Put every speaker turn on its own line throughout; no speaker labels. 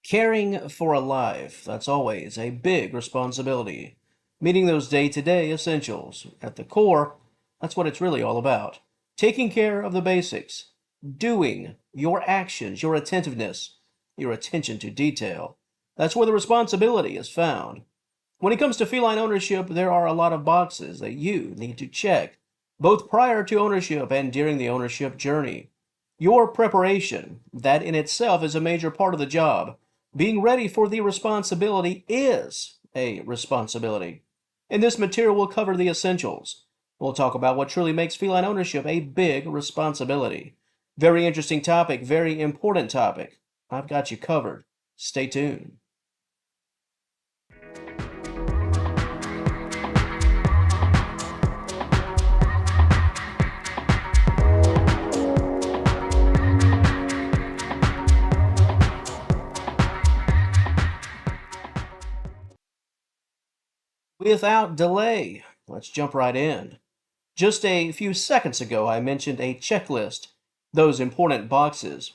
Caring for a life, that's always a big responsibility. Meeting those day-to-day essentials. At the core, that's what it's really all about. Taking care of the basics. Doing your actions, your attentiveness, your attention to detail. That's where the responsibility is found. When it comes to feline ownership, there are a lot of boxes that you need to check, both prior to ownership and during the ownership journey. Your preparation, that in itself is a major part of the job. Being ready for the responsibility is a responsibility. In this material, we'll cover the essentials. We'll talk about what truly makes feline ownership a big responsibility. Very interesting topic, very important topic. I've got you covered. Stay tuned. Without delay, let's jump right in. Just a few seconds ago, I mentioned a checklist, those important boxes,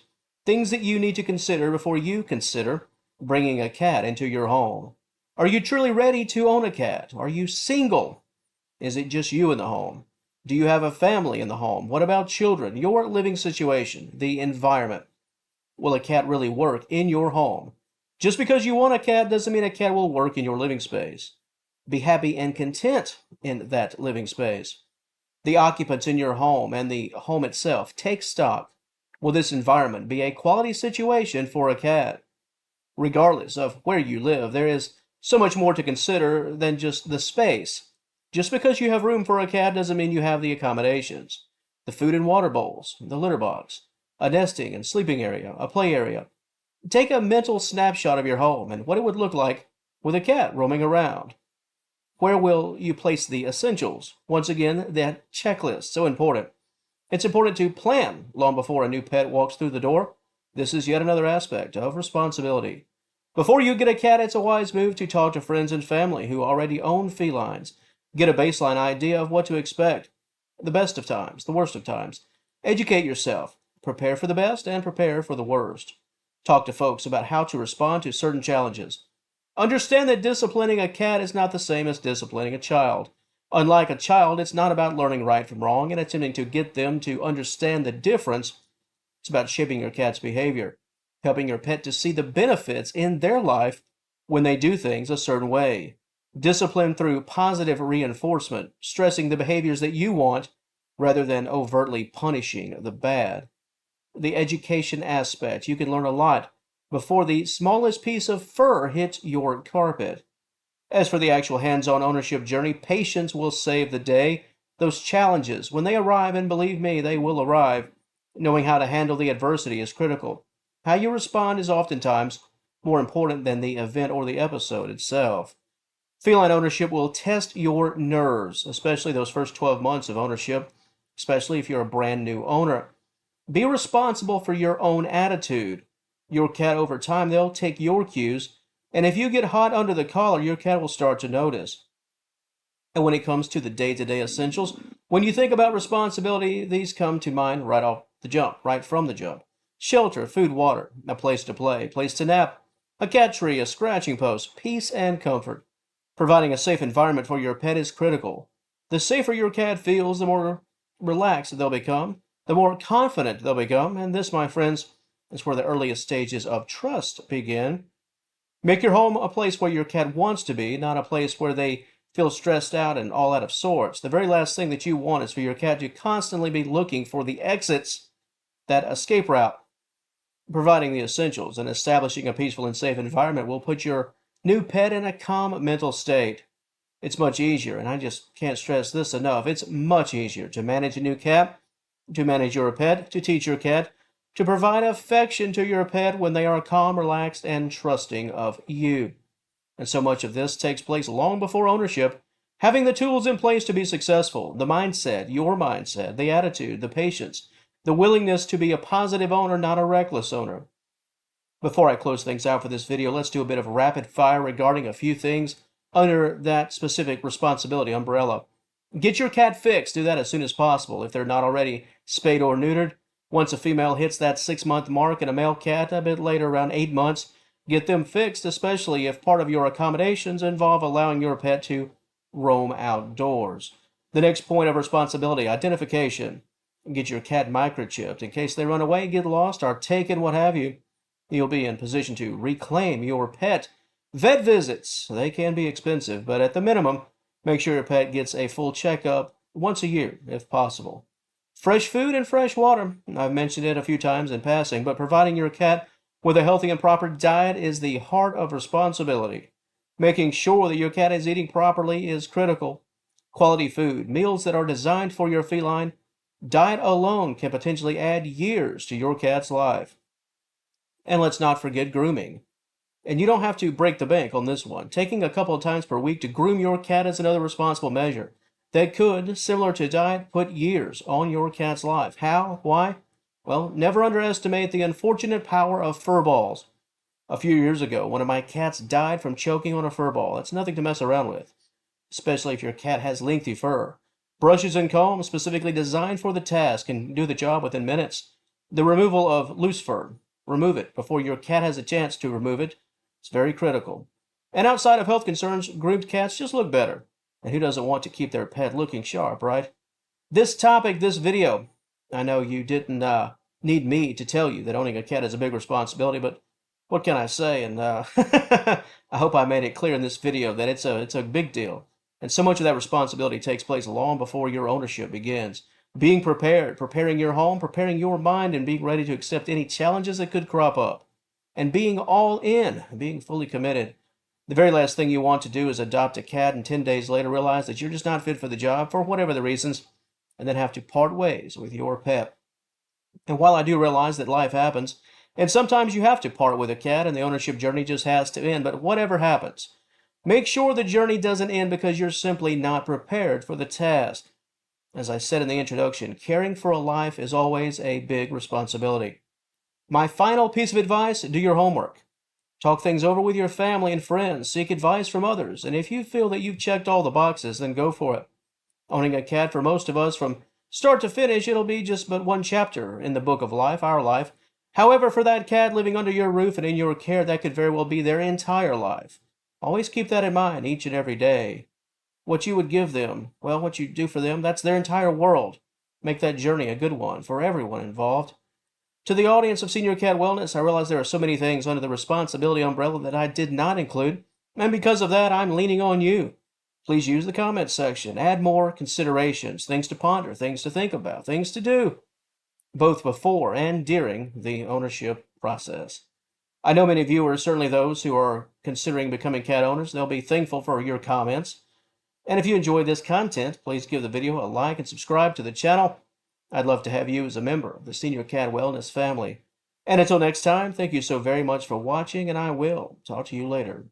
things that you need to consider before you consider bringing a cat into your home. Are you truly ready to own a cat? Are you single? Is it just you in the home? Do you have a family in the home? What about children? Your living situation, the environment. Will a cat really work in your home? Just because you want a cat doesn't mean a cat will work in your living space. Be happy and content in that living space. The occupants in your home and the home itself, take stock. Will this environment be a quality situation for a cat? Regardless of where you live, there is so much more to consider than just the space. Just because you have room for a cat doesn't mean you have the accommodations. The food and water bowls, the litter box, a nesting and sleeping area, a play area. Take a mental snapshot of your home and what it would look like with a cat roaming around. Where will you place the essentials? Once again, that checklist, so important. It's important to plan long before a new pet walks through the door. This is yet another aspect of responsibility. Before you get a cat, it's a wise move to talk to friends and family who already own felines. Get a baseline idea of what to expect. The best of times, the worst of times. Educate yourself. Prepare for the best and prepare for the worst. Talk to folks about how to respond to certain challenges. Understand that disciplining a cat is not the same as disciplining a child. Unlike a child, it's not about learning right from wrong and attempting to get them to understand the difference. It's about shaping your cat's behavior, helping your pet to see the benefits in their life when they do things a certain way. Discipline through positive reinforcement, stressing the behaviors that you want rather than overtly punishing the bad. The education aspect, you can learn a lot before the smallest piece of fur hits your carpet. As for the actual hands-on ownership journey, patience will save the day. Those challenges, when they arrive, and believe me, they will arrive, knowing how to handle the adversity is critical. How you respond is oftentimes more important than the event or the episode itself. Feline ownership will test your nerves, especially those first 12 months of ownership, especially if you're a brand new owner. Be responsible for your own attitude. Your cat, over time, they'll take your cues, and if you get hot under the collar, your cat will start to notice. And when it comes to the day-to-day essentials, when you think about responsibility, these come to mind right off the jump, right from the jump. Shelter, food, water, a place to play, a place to nap, a cat tree, a scratching post, peace and comfort. Providing a safe environment for your pet is critical. The safer your cat feels, the more relaxed they'll become, the more confident they'll become, and this, my friends, is where the earliest stages of trust begin. Make your home a place where your cat wants to be, not a place where they feel stressed out and all out of sorts. The very last thing that you want is for your cat to constantly be looking for the exits, that escape route. Providing the essentials and establishing a peaceful and safe environment will put your new pet in a calm mental state. It's much easier, and I just can't stress this enough, it's much easier to manage a new cat, to manage your pet, to teach your cat, to provide affection to your pet when they are calm, relaxed, and trusting of you. And so much of this takes place long before ownership. Having the tools in place to be successful, the mindset, your mindset, the attitude, the patience, the willingness to be a positive owner, not a reckless owner. Before I close things out for this video, let's do a bit of rapid fire regarding a few things under that specific responsibility umbrella. Get your cat fixed. Do that as soon as possible if they're not already spayed or neutered. Once a female hits that 6-month mark and a male cat a bit later, around 8 months, Get them fixed, especially if part of your accommodations involve allowing your pet to roam outdoors. The next point of responsibility, identification. Get your cat microchipped in case they run away, get lost, or taken, what have you. You'll be in position to reclaim your pet. Vet visits, they can be expensive, but at the minimum, make sure your pet gets a full checkup once a year, if possible. Fresh food and fresh water. I've mentioned it a few times in passing, but providing your cat with a healthy and proper diet is the heart of responsibility. Making sure that your cat is eating properly is critical. Quality food, meals that are designed for your feline. Diet alone can potentially add years to your cat's life. And let's not forget grooming. And you don't have to break the bank on this one. Taking a couple of times per week to groom your cat is another responsible measure that could, similar to diet, put years on your cat's life. How? Why? Well, never underestimate the unfortunate power of fur balls. A few years ago, one of my cats died from choking on a fur ball. That's nothing to mess around with, especially if your cat has lengthy fur. Brushes and combs specifically designed for the task can do the job within minutes. The removal of loose fur. Remove it before your cat has a chance to remove it. It's very critical. And outside of health concerns, groomed cats just look better. And who doesn't want to keep their pet looking sharp, right? This topic, this video, I know you didn't need me to tell you that owning a cat is a big responsibility, but what can I say? And I hope I made it clear in this video that it's a big deal. And so much of that responsibility takes place long before your ownership begins. Being prepared, preparing your home, preparing your mind, and being ready to accept any challenges that could crop up. And being all in, being fully committed. The very last thing you want to do is adopt a cat and 10 days later realize that you're just not fit for the job for whatever the reasons, and then have to part ways with your pet. And while I do realize that life happens, and sometimes you have to part with a cat and the ownership journey just has to end, but whatever happens, make sure the journey doesn't end because you're simply not prepared for the task. As I said in the introduction, caring for a life is always a big responsibility. My final piece of advice, do your homework. Talk things over with your family and friends, seek advice from others, and if you feel that you've checked all the boxes, then go for it. Owning a cat for most of us, from start to finish, it'll be just but one chapter in the book of life, our life. However, for that cat living under your roof and in your care, that could very well be their entire life. Always keep that in mind each and every day. What you would give them, well, what you do for them, that's their entire world. Make that journey a good one for everyone involved. To the audience of Senior Cat Wellness, I realize there are so many things under the responsibility umbrella that I did not include, and because of that, I'm leaning on you. Please use the comments section. Add more considerations, things to ponder, things to think about, things to do, both before and during the ownership process. I know many viewers, certainly those who are considering becoming cat owners, they'll be thankful for your comments. And if you enjoyed this content, please give the video a like and subscribe to the channel. I'd love to have you as a member of the Senior Cat Wellness family. And until next time, thank you so very much for watching, and I will talk to you later.